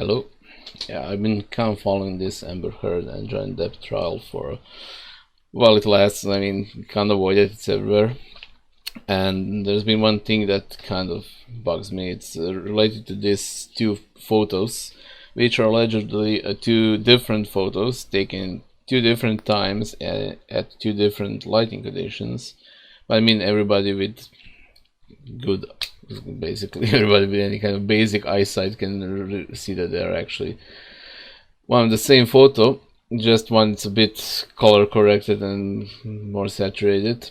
Hello. Yeah, I've been kind of following this Amber Heard and Johnny Depp trial for well, it lasts. I mean, can't avoid it. It's everywhere. And there's been one thing that kind of bugs me. It's related to these two photos, which are allegedly two different photos taken two different times at two different lighting conditions. But I mean, everybody with good, basically everybody with any kind of basic eyesight can see that they're actually one the same photo, just one it's a bit color corrected and more saturated.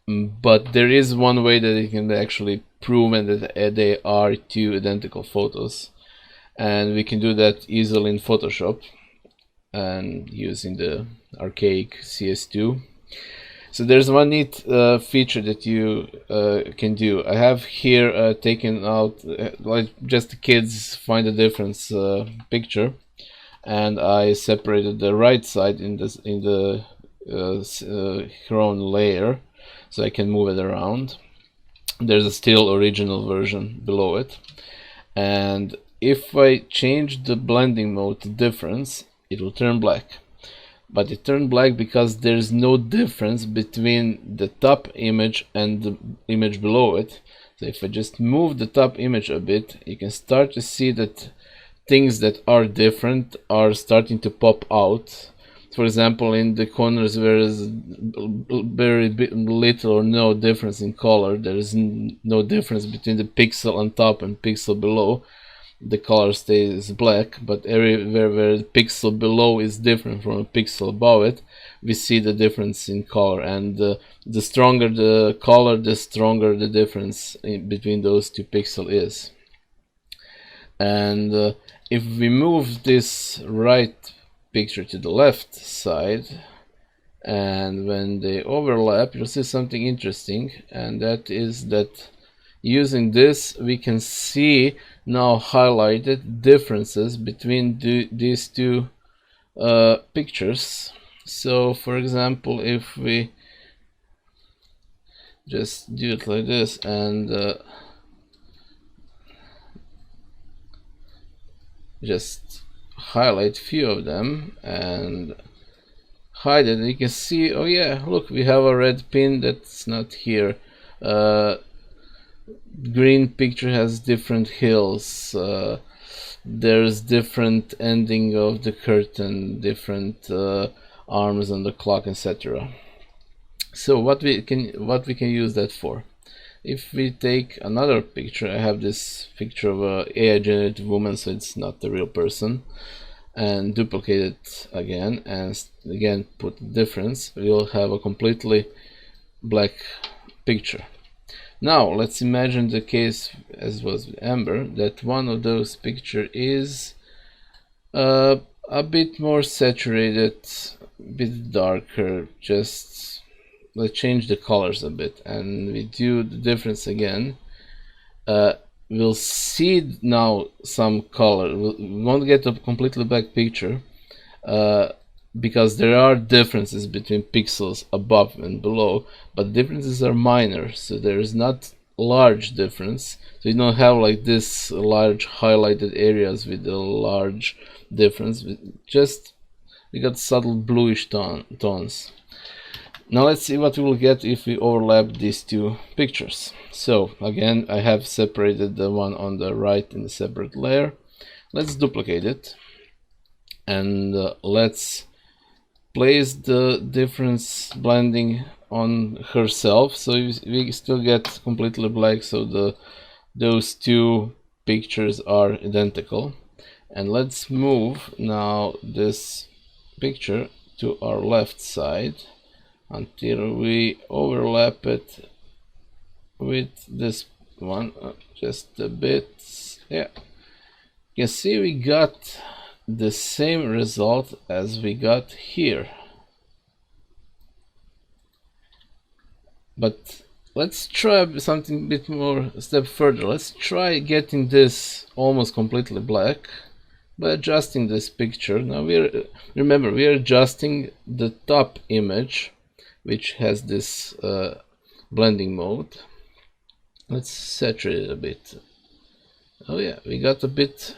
But there is one way that it can actually prove that they are two identical photos, and we can do that easily in Photoshop and using the archaic CS2. So there's one neat feature that you can do. I have here taken out like just the kids find the difference picture, and I separated the right side in the Heron layer, so I can move it around. There's a still original version below it, and if I change the blending mode to difference, it will turn black. But it turned black because there's no difference between the top image and the image below it. So if I just move the top image a bit, you can start to see that things that are different are starting to pop out. For example, in the corners where there's very little or no difference in color, there is no difference between the pixel on top and pixel below. The color stays black, but everywhere where the pixel below is different from a pixel above it, we see the difference in color. And the stronger the color, the stronger the difference between those two pixels is. And if we move this right picture to the left side, and when they overlap, you'll see something interesting, and that is that using this we can see now highlighted differences between these two pictures. So for example, if we just do it like this and just highlight few of them and hide it, and you can see, oh yeah, look, we have a red pin that's not here. Green picture has different hills, there's different ending of the curtain, different arms on the clock, etc. So what we can use that for? If we take another picture, I have this picture of a AI generated woman, so it's not the real person, and duplicate it again and again put the difference, we'll have a completely black picture. Now let's imagine the case as was with Amber, that one of those pictures is a bit more saturated, a bit darker. Just let's change the colors a bit and we do the difference again. We'll see now some color. We won't get a completely black picture because there are differences between pixels above and below, but differences are minor, so there is not large difference. So you don't have like this large highlighted areas with a large difference. Just we got subtle bluish tones. Now let's see what we will get if we overlap these two pictures. So again, I have separated the one on the right in a separate layer. Let's duplicate it and let's place the difference blending on herself, so we still get completely black, so those two pictures are identical. And let's move now this picture to our left side until we overlap it with this one just a bit. Yeah, you can see we got the same result as we got here. But let's try something a bit more, a step further. Let's try getting this almost completely black by adjusting this picture. Now remember, we are adjusting the top image, which has this blending mode. Let's saturate it a bit. Oh yeah, we got a bit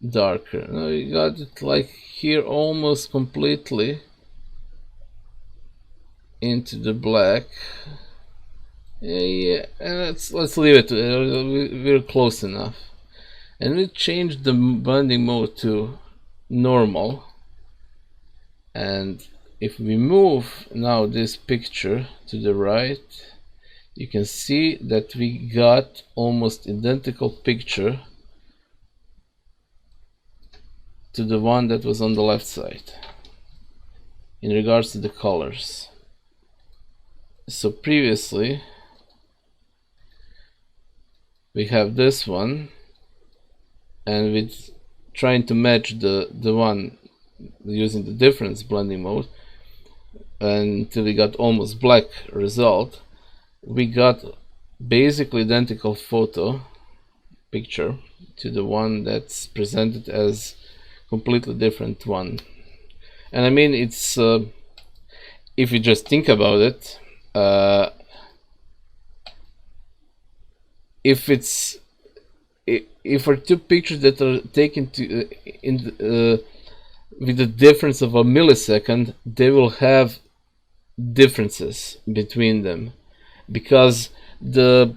darker. Now you got it like here almost completely into the black. Yeah, and let's leave it. We're close enough. And we change the blending mode to normal. And if we move now this picture to the right, you can see that we got almost identical picture to the one that was on the left side in regards to the colors. So previously we have this one, and with trying to match the one using the difference blending mode until we got almost black result, we got basically identical photo picture to the one that's presented as completely different one. And I mean, it's if you just think about it, if for two pictures that are taken to with a difference of a millisecond, they will have differences between them, because the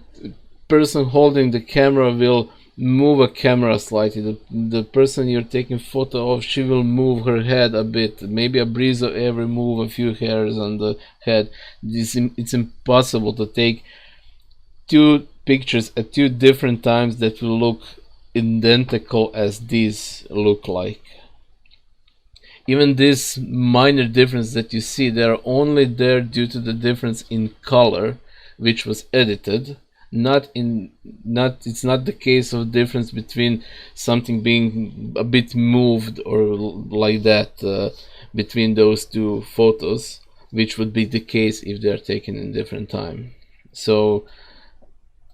person holding the camera will move a camera slightly. The person you're taking photo of, she will move her head a bit, maybe a breeze of air will move a few hairs on the head. It's impossible to take two pictures at two different times that will look identical as these look like. Even this minor difference that you see, they are only there due to the difference in color, which was edited. It's not the case of difference between something being a bit moved or like that between those two photos, which would be the case if they are taken in different time. So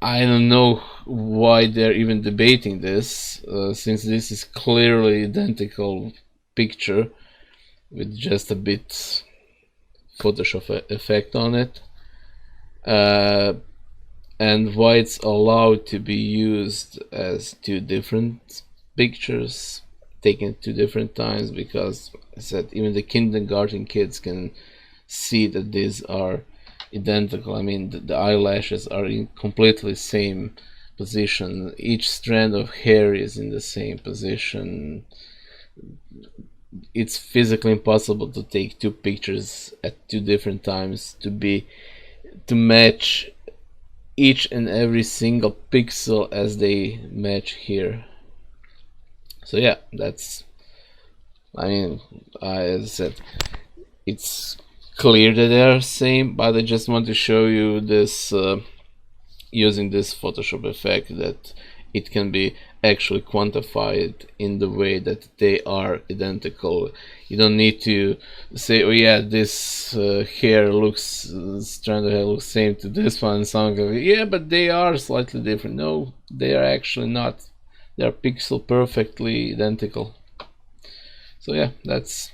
I don't know why they're even debating this, since this is clearly identical picture with just a bit Photoshop effect on it, and why it's allowed to be used as two different pictures taken two different times, because I said even the kindergarten kids can see that these are identical. I mean, the eyelashes are in completely same position, each strand of hair is in the same position. It's physically impossible to take two pictures at two different times to match each and every single pixel as they match here. So yeah, that's, I mean, as I said, it's clear that they are same, but I just want to show you this using this Photoshop effect, that it can be actually quantified in the way that they are identical. You don't need to say, oh yeah, this hair looks, strand of hair looks same to this one, something like, yeah, but they are slightly different. No, they are actually not. They are pixel perfectly identical. So yeah, that's